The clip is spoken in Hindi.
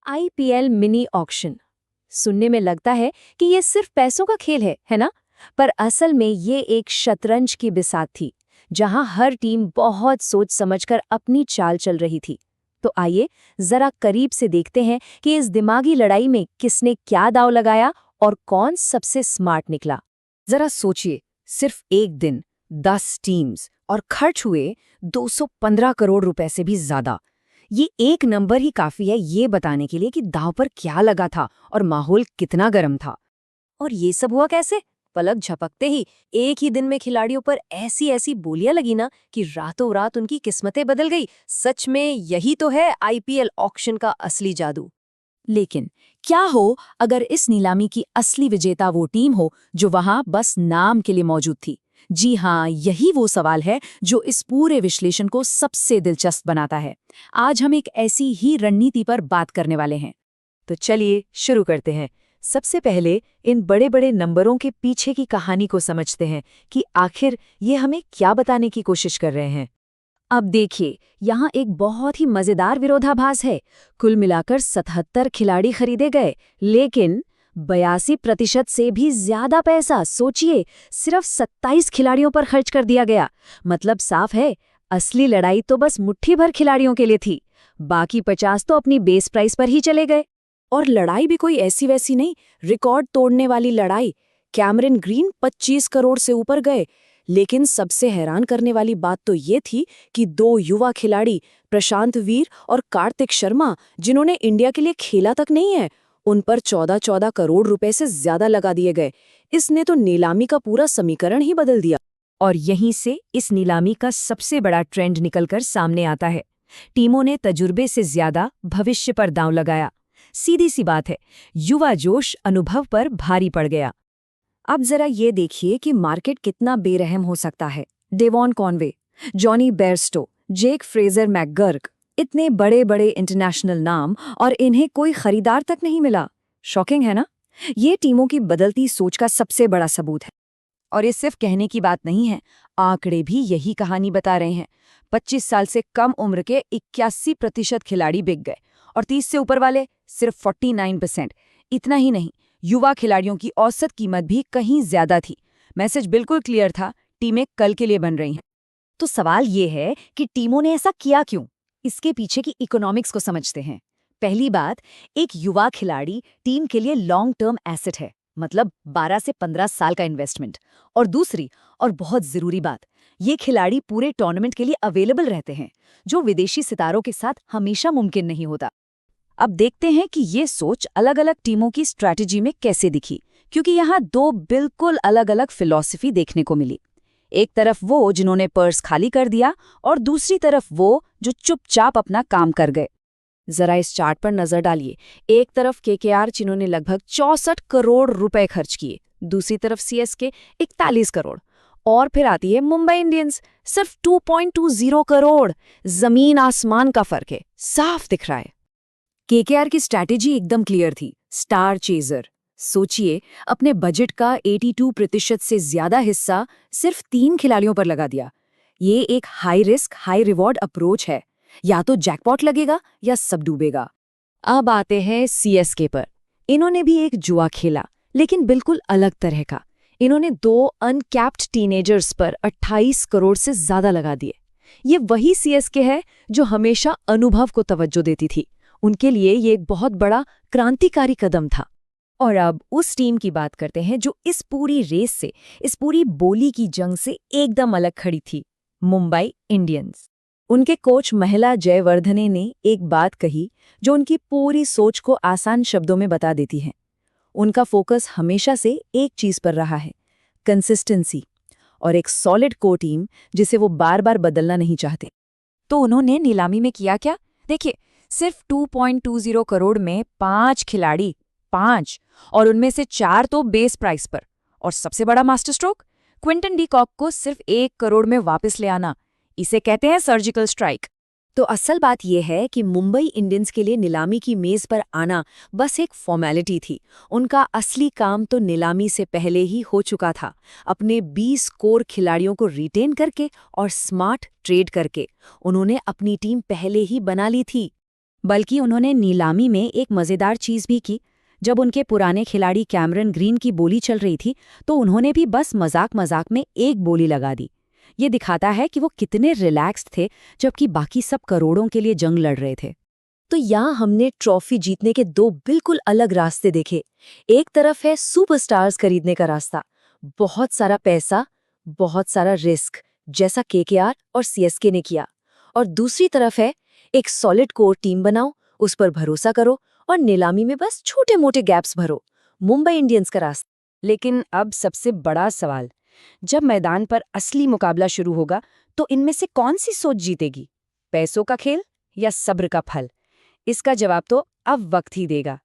IPL mini auction. सुनने में लगता है कि ये सिर्फ पैसों का खेल है ना? पर असल में ये एक शतरंज की बिसात थी, जहां हर टीम बहुत सोच समझकर अपनी चाल चल रही थी। तो आइए जरा करीब से देखते हैं कि इस दिमागी लड़ाई में किसने क्या दांव लगाया और कौन सबसे स्मार्ट निकला। जरा सोचिए, सिर्फ एक दिन 10 टीम्स और खर्च हुए 215 करोड़ रुपए से भी ज्यादा। ये एक नंबर ही काफी है ये बताने के लिए कि दांव पर क्या लगा था और माहौल कितना गर्म था। और ये सब हुआ कैसे? पलक झपकते ही एक ही दिन में खिलाड़ियों पर ऐसी ऐसी बोलियां लगी ना कि रातों रात उनकी किस्मतें बदल गई। सच में यही तो है आईपीएल ऑक्शन का असली जादू। लेकिन क्या हो अगर इस नीलामी की असली विजेता वो टीम हो जो वहां बस नाम के लिए मौजूद थी? जी हाँ, यही वो सवाल है जो इस पूरे विश्लेषण को सबसे दिलचस्प बनाता है। आज हम एक ऐसी ही रणनीति पर बात करने वाले हैं। तो चलिए शुरू करते हैं। सबसे पहले इन बड़े बड़े नंबरों के पीछे की कहानी को समझते हैं कि आखिर ये हमें क्या बताने की कोशिश कर रहे हैं। अब देखिए, यहाँ एक बहुत ही मजेदार विरोधाभास है। कुल मिलाकर 77 खिलाड़ी खरीदे गए, लेकिन 82% से भी ज्यादा पैसा, सोचिए, सिर्फ 27 खिलाड़ियों पर खर्च कर दिया गया। मतलब साफ है, असली लड़ाई तो बस मुट्ठी भर खिलाड़ियों के लिए थी। बाकी 50 तो अपनी बेस प्राइस पर ही चले गए। और लड़ाई भी कोई ऐसी वैसी नहीं, रिकॉर्ड तोड़ने वाली लड़ाई। कैमरन ग्रीन 25 करोड़ से ऊपर गए। लेकिन सबसे हैरान करने वाली बात तो ये थी कि दो युवा खिलाड़ी, प्रशांत वीर और कार्तिक शर्मा, जिन्होंने इंडिया के लिए खेला तक नहीं है, उन पर 14-14 करोड़ रुपए से ज्यादा लगा दिए गए। इसने तो नीलामी का पूरा समीकरण ही बदल दिया। और यहीं से इस नीलामी का सबसे बड़ा ट्रेंड निकलकर सामने आता है। टीमों ने तजुर्बे से ज्यादा भविष्य पर दांव लगाया। सीधी सी बात है, युवा जोश अनुभव पर भारी पड़ गया। अब जरा ये देखिए कि मार्केट कितना बेरहम हो सकता है। Devon Conway, Jonny Bairstow, Jake Fraser McGurk, इतने बड़े बड़े इंटरनेशनल नाम, और इन्हें कोई खरीदार तक नहीं मिला। शॉकिंग है ना? ये टीमों की बदलती सोच का सबसे बड़ा सबूत है। और ये सिर्फ कहने की बात नहीं है, आंकड़े भी यही कहानी बता रहे हैं। 25 साल से कम उम्र के 81% खिलाड़ी बिक गए और 30 से ऊपर वाले सिर्फ 49%। इतना ही नहीं, युवा खिलाड़ियों की औसत कीमत भी कहीं ज्यादा थी। मैसेज बिल्कुल क्लियर था, टीमें कल के लिए बन रही हैं। तो सवाल ये है कि टीमों ने ऐसा किया क्यों? इसके पीछे की इकोनॉमिक्स को समझते हैं। पहली बात, एक युवा खिलाड़ी टीम के लिए लॉन्ग टर्म एसेट है, मतलब 12 से 15 साल का इन्वेस्टमेंट। और दूसरी और बहुत जरूरी बात, ये खिलाड़ी पूरे टूर्नामेंट के लिए अवेलेबल रहते हैं, जो विदेशी सितारों के साथ हमेशा मुमकिन नहीं होता। अब देखते हैं कि ये सोच अलग अलग टीमों की स्ट्रैटेजी में कैसे दिखी, क्योंकि यहाँ दो बिल्कुल अलग अलग फिलॉसफी देखने को मिली। एक तरफ वो जिन्होंने पर्स खाली कर दिया और दूसरी तरफ वो जो चुपचाप अपना काम कर गए। जरा इस चार्ट पर नजर डालिए। एक तरफ केकेआर, जिन्होंने लगभग 64 करोड़ रुपए खर्च किए, दूसरी तरफ सीएसके 41 करोड़, और फिर आती है मुंबई इंडियंस, सिर्फ 2.20 करोड़। जमीन आसमान का फर्क है, साफ दिख रहा है। केकेआर की स्ट्रैटेजी एकदम क्लियर थी, स्टार चेजर। सोचिए, अपने बजट का 82% से ज्यादा हिस्सा सिर्फ 3 खिलाड़ियों पर लगा दिया। ये एक high risk high reward approach है। या तो जैकपॉट लगेगा या सब डूबेगा। अब आते हैं सीएसके पर। इन्होंने भी एक जुआ खेला, लेकिन बिल्कुल अलग तरह का। इन्होंने 2 अनकैप्ड टीनेजर्स पर 28 करोड़ से ज्यादा लगा दिए। ये वही सीएसके है जो हमेशा अनुभव को तवज्जो देती थी। उनके लिए ये एक बहुत बड़ा क्रांतिकारी कदम था। और अब उस टीम की बात करते हैं जो इस पूरी रेस से, इस पूरी बोली की जंग से एकदम अलग खड़ी थी, मुंबई इंडियंस। उनके कोच महिला जयवर्धने ने एक बात कही जो उनकी पूरी सोच को आसान शब्दों में बता देती है। उनका फोकस हमेशा से एक चीज पर रहा है, कंसिस्टेंसी, और एक सॉलिड कोर टीम जिसे वो बार बार बदलना नहीं चाहते। तो उन्होंने नीलामी में किया क्या? देखिए, सिर्फ 2.20 करोड़ में 5 खिलाड़ी, 5, और उनमें से 4 तो बेस प्राइस पर। और सबसे बड़ा master stroke, Quinton de Kock को सिर्फ 1 करोड़ में वापस ले आना। इसे कहते हैं सर्जिकल स्ट्राइक। तो असल बात यह है कि मुंबई इंडियंस के लिए नीलामी की मेज पर आना बस एक फॉर्मेलिटी थी। उनका असली काम तो नीलामी से पहले ही हो चुका था। अपने 20 कोर खिलाड़ियों को रिटेन करके और स्मार्ट ट्रेड करके उन्होंने अपनी टीम पहले ही बना ली थी। बल्कि उन्होंने नीलामी में एक मज़ेदार चीज़ भी की। जब उनके पुराने खिलाड़ी कैमरन ग्रीन की बोली चल रही थी तो उन्होंने भी बस मजाक में एक बोली लगा दी। ये दिखाता है कि वो कितने रिलैक्स्ड थे जबकि बाकी सब करोड़ों के लिए जंग लड़ रहे थे। तो यहाँ हमने ट्रॉफी जीतने के दो बिल्कुल अलग रास्ते देखे। एक तरफ है सुपरस्टार्स खरीदने का रास्ता, बहुत सारा पैसा, बहुत सारा रिस्क, जैसा केकेआर और सीएसके ने किया। और दूसरी तरफ है एक सॉलिड कोर टीम बनाओ, उस पर भरोसा करो और नीलामी में बस छोटे मोटे गैप्स भरो, मुंबई इंडियंस का रास्ता। लेकिन अब सबसे बड़ा सवाल, जब मैदान पर असली मुकाबला शुरू होगा तो इनमें से कौन सी सोच जीतेगी? पैसों का खेल या सब्र का फल? इसका जवाब तो अब वक्त ही देगा।